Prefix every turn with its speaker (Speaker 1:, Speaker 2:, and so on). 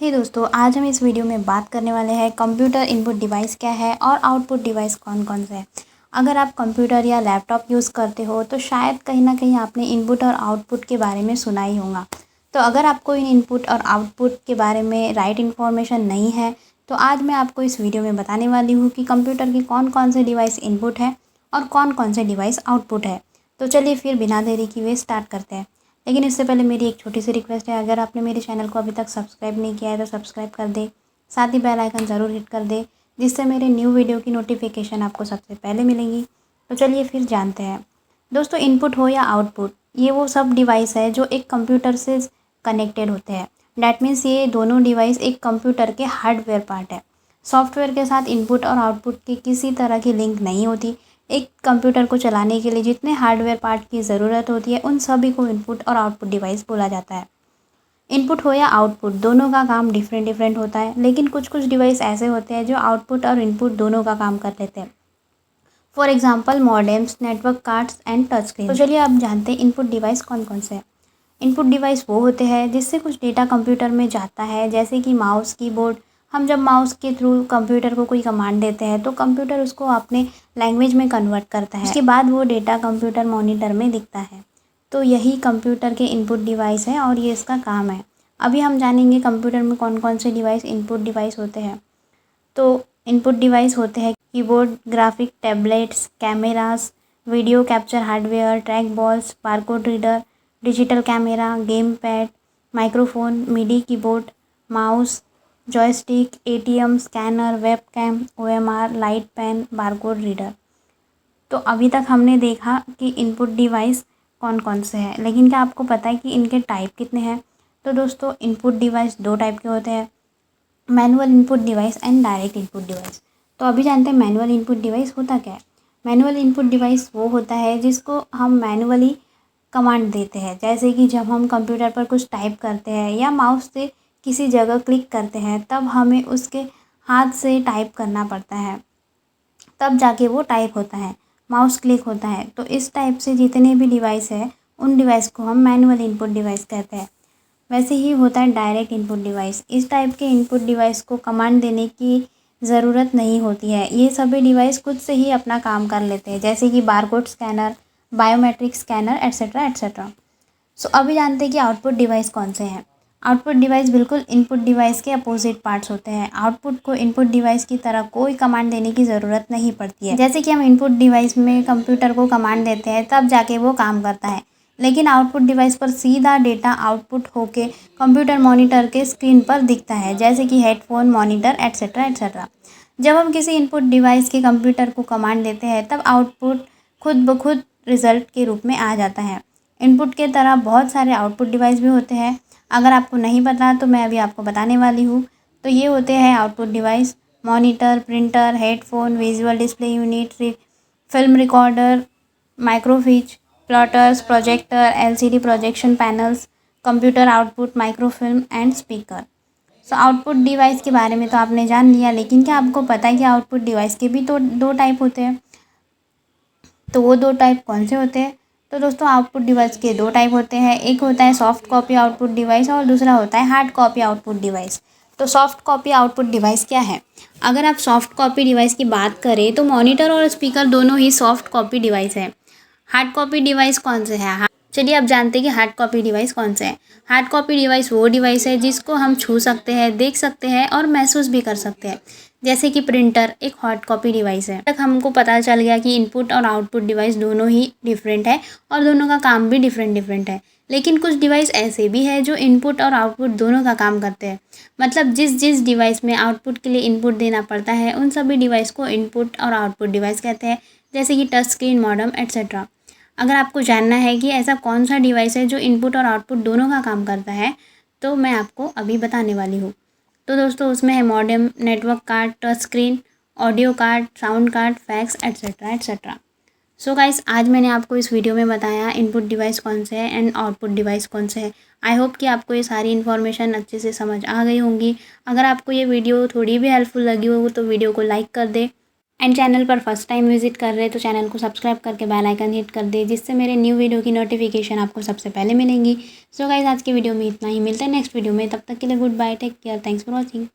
Speaker 1: दोस्तों, आज हम इस वीडियो में बात करने वाले हैं कंप्यूटर इनपुट डिवाइस क्या है और आउटपुट डिवाइस कौन कौन से हैं। अगर आप कंप्यूटर या लैपटॉप यूज़ करते हो तो शायद कहीं ना कहीं आपने इनपुट और आउटपुट के बारे में सुना ही होगा। तो अगर आपको इन इनपुट और आउटपुट के बारे में राइट इन्फॉर्मेशन नहीं है तो आज मैं आपको इस वीडियो में बताने वाली हूँ कि कंप्यूटर के कौन कौन से डिवाइस इनपुट है और कौन कौन से डिवाइस आउटपुट है। तो चलिए फिर बिना देरी किए स्टार्ट करते हैं। लेकिन इससे पहले मेरी एक छोटी सी रिक्वेस्ट है, अगर आपने मेरे चैनल को अभी तक सब्सक्राइब नहीं किया है तो सब्सक्राइब कर दे, साथ ही बेल आइकन ज़रूर हिट कर दे जिससे मेरे न्यू वीडियो की नोटिफिकेशन आपको सबसे पहले मिलेंगी। तो चलिए फिर जानते हैं। दोस्तों, इनपुट हो या आउटपुट, ये वो सब डिवाइस है जो एक कंप्यूटर से कनेक्टेड होते हैं। डैट मीन्स ये दोनों डिवाइस एक कंप्यूटर के हार्डवेयर पार्ट है। सॉफ्टवेयर के साथ इनपुट और आउटपुट की किसी तरह की लिंक नहीं होती। एक कंप्यूटर को चलाने के लिए जितने हार्डवेयर पार्ट की ज़रूरत होती है उन सभी को इनपुट और आउटपुट डिवाइस बोला जाता है। इनपुट हो या आउटपुट, दोनों का काम डिफरेंट डिफरेंट होता है, लेकिन कुछ कुछ डिवाइस ऐसे होते हैं जो आउटपुट और इनपुट दोनों का काम कर लेते हैं। For example modems, network cards and touch screen. तो चलिए आप जानते हैं इनपुट डिवाइस कौन कौन से हैं। इनपुट डिवाइस वो होते हैं जिससे कुछ डेटा कंप्यूटर में जाता है, जैसे कि माउस, कीबोर्ड। हम जब माउस के थ्रू कंप्यूटर को कोई कमांड देते हैं तो कंप्यूटर उसको अपने लैंग्वेज में कन्वर्ट करता है। उसके बाद वो डेटा कंप्यूटर मॉनिटर में दिखता है। तो यही कंप्यूटर के इनपुट डिवाइस है और ये इसका काम है। अभी हम जानेंगे कंप्यूटर में कौन कौन से डिवाइस इनपुट डिवाइस होते हैं। तो इनपुट डिवाइस होते हैं keyboard, graphic tablets, cameras, video capture hardware, trackballs, barcode reader, digital camera, gamepad, microphone, MIDI keyboard, mouse, joystick, ATM, scanner, webcam, OMR, light pen, barcode reader. तो अभी तक हमने देखा कि इनपुट डिवाइस कौन कौन से हैं, लेकिन क्या आपको पता है कि इनके टाइप कितने हैं? तो दोस्तों, इनपुट डिवाइस दो टाइप के होते हैं, manual input device and direct input device. तो अभी जानते हैं मैनुअल इनपुट डिवाइस होता क्या है। मैनुअल इनपुट डिवाइस वो होता है जिसको हम मैनुअली कमांड देते हैं, जैसे कि जब हम कंप्यूटर पर कुछ टाइप करते हैं या माउस से किसी जगह क्लिक करते हैं तब हमें उसके हाथ से टाइप करना पड़ता है, तब जाके वो टाइप होता है, माउस क्लिक होता है। तो इस टाइप से जितने भी डिवाइस है उन डिवाइस को हम मैनुअल इनपुट डिवाइस कहते हैं। वैसे ही होता है डायरेक्ट इनपुट डिवाइस। इस टाइप के इनपुट डिवाइस को कमांड देने की ज़रूरत नहीं होती है, ये सभी डिवाइस खुद से ही अपना काम कर लेते हैं, जैसे कि barcode scanner, biometric scanner, etcetera etcetera. So अभी जानते हैं कि आउटपुट डिवाइस कौन से हैं। आउटपुट डिवाइस बिल्कुल इनपुट डिवाइस के अपोजिट पार्ट्स होते हैं। आउटपुट को इनपुट डिवाइस की तरह कोई कमांड देने की ज़रूरत नहीं पड़ती है। जैसे कि हम इनपुट डिवाइस में कंप्यूटर को कमांड देते हैं तब जाके वो काम करता है, लेकिन आउटपुट डिवाइस पर सीधा डेटा आउटपुट होके कंप्यूटर मॉनिटर के स्क्रीन पर दिखता है, जैसे कि हेडफोन, मॉनिटर, एट्सेट्रा एट्सेट्रा। जब हम किसी इनपुट डिवाइस के कंप्यूटर को कमांड देते हैं तब आउटपुट खुद ब खुद रिजल्ट के रूप में आ जाता है। इनपुट के तरह बहुत सारे आउटपुट डिवाइस भी होते हैं। अगर आपको नहीं पता तो मैं अभी आपको बताने वाली हूँ। तो ये होते हैं output device: monitor, printer, headphone, visual display unit, film recorder, microfiche, plotters, projector, LCD projection panels, computer output, microfilm and speaker. So output device के बारे में तो आपने जान लिया, लेकिन क्या आपको पता है कि आउटपुट डिवाइस के भी तो दो टाइप होते हैं? तो वो दो टाइप कौन से होते हैं? तो दोस्तों, आउटपुट डिवाइस के दो टाइप होते हैं। एक होता है सॉफ्ट कॉपी आउटपुट डिवाइस और दूसरा होता है हार्ड कॉपी आउटपुट डिवाइस। तो सॉफ्ट कॉपी आउटपुट डिवाइस क्या है? अगर आप सॉफ्ट कॉपी डिवाइस की बात करें तो मॉनिटर और स्पीकर दोनों ही सॉफ्ट कॉपी डिवाइस है। हार्ड कॉपी डिवाइस कौन से है? चलिए आप जानते हैं कि हार्ड कॉपी डिवाइस कौन से है। हार्ड कॉपी डिवाइस वो डिवाइस है जिसको हम छू सकते हैं, देख सकते हैं और महसूस भी कर सकते हैं, जैसे कि प्रिंटर एक हार्ड कॉपी डिवाइस है। तक हमको पता चल गया कि इनपुट और आउटपुट डिवाइस दोनों ही डिफरेंट है और दोनों का काम भी डिफरेंट डिफरेंट है। लेकिन कुछ डिवाइस ऐसे भी है जो इनपुट और आउटपुट दोनों का काम करते हैं। मतलब जिस जिस डिवाइस में आउटपुट के लिए इनपुट देना पड़ता है उन सभी डिवाइस को इनपुट और आउटपुट डिवाइस कहते हैं, जैसे कि टच स्क्रीन, मॉडेम एट्सेट्रा। अगर आपको जानना है कि ऐसा कौन सा डिवाइस है जो इनपुट और आउटपुट दोनों का काम करता है तो मैं आपको अभी बताने वाली हूँ। तो दोस्तों, उसमें है modem, network card, touch screen, audio card, sound card, fax etcetera etcetera. So guys, आज मैंने आपको इस वीडियो में बताया इनपुट डिवाइस कौन से है एंड आउटपुट डिवाइस कौन से है। आई होप कि आपको ये सारी इन्फॉर्मेशन अच्छे से समझ आ गई होंगी। अगर आपको ये वीडियो थोड़ी भी हेल्पफुल लगी हो तो वीडियो को लाइक कर दे एंड चैनल पर फर्स्ट टाइम विजिट कर रहे हैं तो चैनल को सब्सक्राइब करके बेल आइकन हिट कर दे, जिससे मेरे न्यू वीडियो की नोटिफिकेशन आपको सबसे पहले मिलेंगी। सो गाइस, आज की वीडियो में इतना ही, मिलते हैं नेक्स्ट वीडियो में। तब तक के लिए goodbye, take care, thanks for watching.